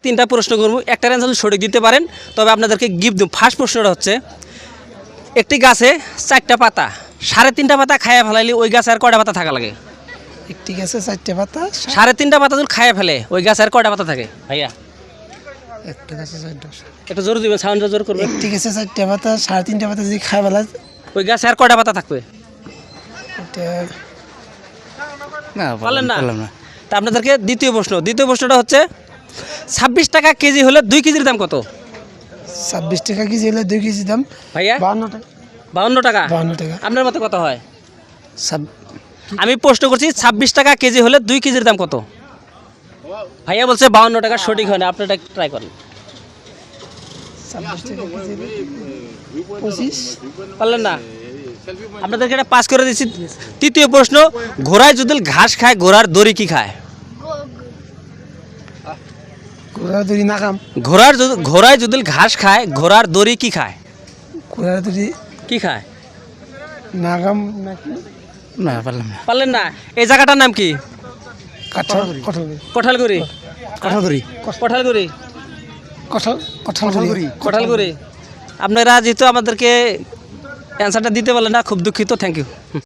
তিনটা প্রশ্ন করব, একটা অ্যান্সার সঠিক দিতে পারেন তবে আপনাদেরকে গিফট দেব। ফার্স্ট প্রশ্নটা হচ্ছে, একটি গাছে 4টা পাতা, 3.5টা পাতা খাইয়া ফেলাইলে ওই গাছে আর কয়টা পাতা থাকা লাগে? একটি গাছে 4টে পাতা, 3.5টা পাতা যদি খাইয়া ফেলে ওই গাছে আর কয়টা পাতা থাকে ভাইয়া? একটা গাছে 4টা, একটু জোর দিবেন, সাউন্ডটা জোর করবেন। একটি গাছে 4টে পাতা, 3.5টে পাতা যদি খায় ফেলা, ওই গাছে আর কয়টা পাতা থাকবে? এটা না পারলেন না? পারলাম না। তা আপনাদেরকে দ্বিতীয় প্রশ্নটা হচ্ছে, 26 টাকা কেজি হলে 2 কেজির দাম কত? 26 টাকা কেজি হলে 2 কেজি দাম ভাইয়া 52 টাকা। 52 টাকা। 52 টাকা। আপনার মতে কত হয়? সাব- আমি প্রশ্ন করছি 26 টাকা কেজি হলে 2 কেজির দাম কত? ভাইয়া বলছে 52 টাকা, সঠিক হয় না, আপনি এটা ট্রাই করেন। 26 টাকা কেজি হলে 25। পারলেন না? আপনাদেরকে এটা পাস করে দিচ্ছি। তৃতীয় প্রশ্ন, ঘোড়ায় যদি ঘাস খায় ঘোড়ার দড়ি কি খায়? ঘোড়া দড়ি নাকাম, ঘোড়ায় যদি ঘাস খায় ঘোড়ার দড়ি কি খায়? ঘোড়া দড়ি কি খায়? নাকাম নাকি না পারলাম না। পারলেন না? এই জায়গাটার নাম কি? কাঁঠাল, কঠাল কঠালগুড়ি। কঠালগুড়ি। কঠালগুড়ি। কঠাল কঠাল দড়ি। কঠালগুড়ি। আপনারা যেহেতু আমাদেরকে অ্যান্সারটা দিতে পারলেন না, খুব দুঃখিত। Thank you.